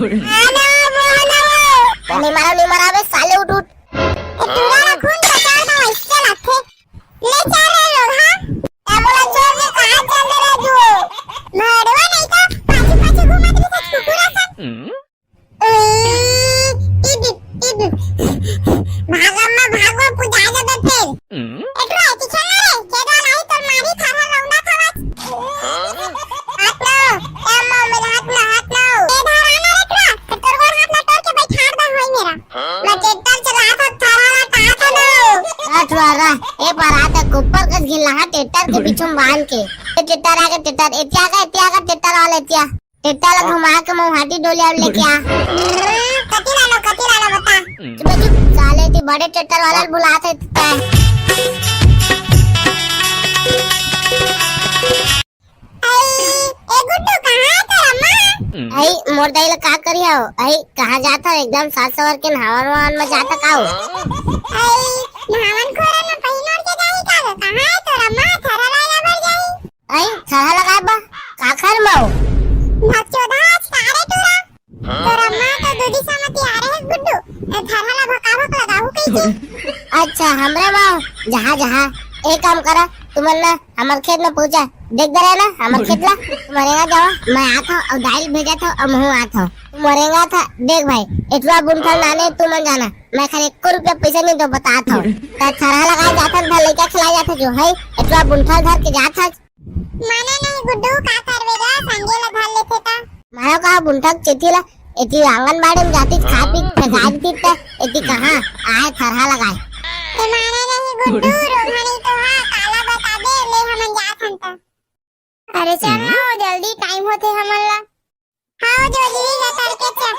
नहीं मारा बे साले उठ उठ। तुम्हारा खून बचाना इससे लगते ले जा रहे लोग हां एम्बुलेंस छोड़ के कहां चल रहे जो मरवा नहीं था पाछे पाछे घुमा दे कुछ कुकुरा सा भागो पूजा जा देते एटरा ऐती चला रे केदा नहीं तो मारी थारा लौंडा थावा हाथ लो एम्मा मेरे हाथ लो ए धाराना एटरा तोर गोर हाथ ला टोर के बैठाड़ दा होई मेरा मैं ट्रैक्टर चला था थारा ला ता लो अठवारा ए पर आता ऊपर कस गिला हा ट्रैक्टर के पीछे बांध के ट्रैक्टर आगे ट्रैक्टर एतिया का ट्रैक्टर वाला एतिया ट्रैक्टर ला घुमा के मैं हाथी डोलिया लेके आ कती ला बता चुप साले ती बड़े ट्रैक्टर वाला बुलाते थे ए गुड्डू कहां है तेरा मां आई मोर दाई ला का करी हो आई कहां जाता एकदम सात सवर के नहावन में जाता का हो नहावन खोरन में पहिनोर के जाई का कहां है तेरा मां थरा लाया भर जाई आई छहा लगा बा काखर माओ नचोदा सारे तेरा मां तो दूधी समती आ रहे गुड्डू थरा ला भकावक लगाहु कई अच्छा हमरे माओ जहां जहां एक काम करा तुमन्ना हमार खेत में पहुंचा देख दे रहे ना हमार खेत ला मरेगा जाओ मैं आता और दाल भेजा था और मैं आता तू मरेगा था देख भाई इतना बुंठल नाने तू मन जाना मैं खाली 1 रुपया पैसा नहीं दो बता था थरा लगा जाता था लेके खिला जाता जो है इतना बुंठल धर के जाता माने नहीं गुड्डू का करवेगा संगे ला धर लेते ता मारो का बुंठल चिठीला एती आंगनबाड़ी में जाती खा पी फेंकाती था एती कहां आए थरा लगाए ए माने नहीं गुड्डू रोहानी तो हां काला बता दे ले हमन जात हंता अरे चल ना जल्दी टाइम होते हमन ला हां जल्दी जा करके चल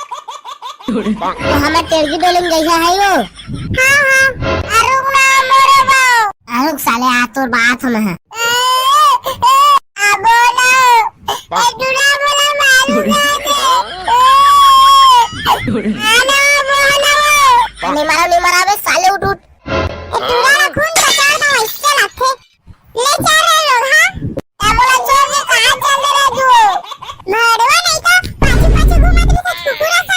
तो हमें तेरगी डोले में गई है वो हां अरुग ना मोरे बाओ अरुग साले आ तोर बात हम है अबो ना ए डुरा बोला मालूम ना नहीं मारा बे साले उठ उठ तुम्हारा खून बचाना इससे लगते ले जा रहे लोग हां एम्बुलेंस छोड़ के कहां चल रहे जो मरवा नहीं था पाछे पाछे घुमा दे कुछ कुकुरा सा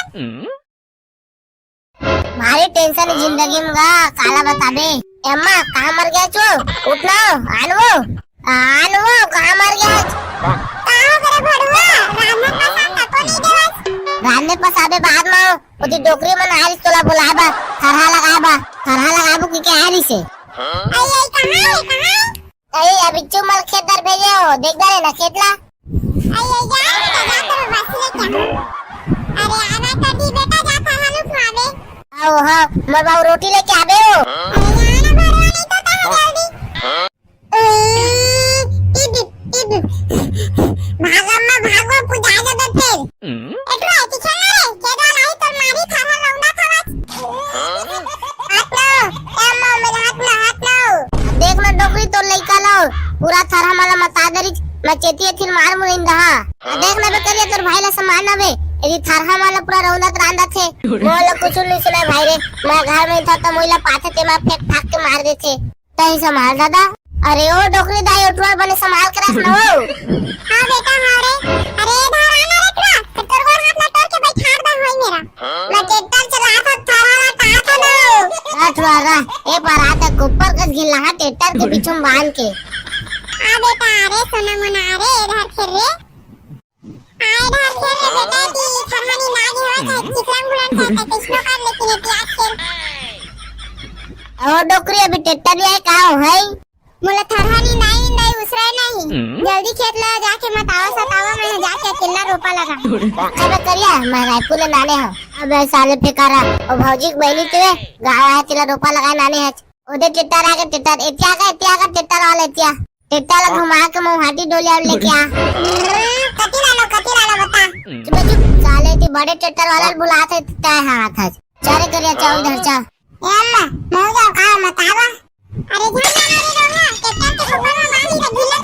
मारी टेंशन जिंदगी में गा काला बता बे अम्मा कहां मर गया चो उठ ना आनवो कहां मर गया कहां करे भड़ुआ रान्ने पसाबे बाद में ओती डोकरी में आरिस तोला बुलाबा थरहा लगाबो की के आरी से आई कहां आई अभी चुमल खेत दर भेजे हो देख दे ना खेतला आई जा तो बस ले क्या अरे आना तभी बेटा जा खाना खावे आओ हां मैं बाऊ रोटी लेके आबे हो अरे आना भरवा नहीं तो जल्दी भागो पूजा जा देते एटरा ऐती चला रे केदा नहीं तो मारी थारा लौंडा थावा हाथ लो एम्मा मेरे हाथ लो देख ना डोकरी तो लइका लो पूरा थरहा मला मता दरी मैं चेती थी मार मुनिंदा देख ना बे करिए तोर भाई ला सम्मान आवे यदि थरहा मला पूरा रौनक रांदा थे मोला कुछ नहीं सुना भाई रे मैं घर में था तो मोला पाथे ते मैं फेंक ठाक के मार देते तई संभाल दादा अरे ओ डोकरी दाई उठवा बने संभाल के रखना हो हां बेटा हां रे अरे धाराना रे तोर गोर हाथ ला टोर के बैठाड़ दा होई मेरा मैं ट्रैक्टर चला था थारा ला ता लो अठवारा ए पर आता ऊपर कस गिला हा ट्रैक्टर के पीछे बांध के आ बेटा अरे सोना मना रे इधर खेल रे आ इधर खेल रे बेटा दी थरहानी नागी हो जाए चिकन बुलन था कृष्ण कर लेकिन ये आज खेल और डोकरी अभी ट्रैक्टर ये का है मोला थरहानी नहीं उसरे नहीं जल्दी खेत ला जाके मतावा सतावा में जाके अकेला रोपा लगा अबे करिया मैं रायपुर ले नाने हो अबे साले फेकारा ओ भौजी की बहनी ते गावा है तिला रोपा लगा नाने है ओदे ट्रैक्टर आगे ट्रैक्टर एतिया का ट्रैक्टर वाला एतिया ट्रैक्टर ला घुमा के मैं हाथी डोलिया लेके आ कती ला बता चुप साले ती बड़े ट्रैक्टर वाला बुलाते ता हाथ है चारे करिया चाव इधर चा अम्मा मौजा का मतावा अरे जाना रे रोहा ट्रैक्टर के ऊपर में बांधी रे गिल्ला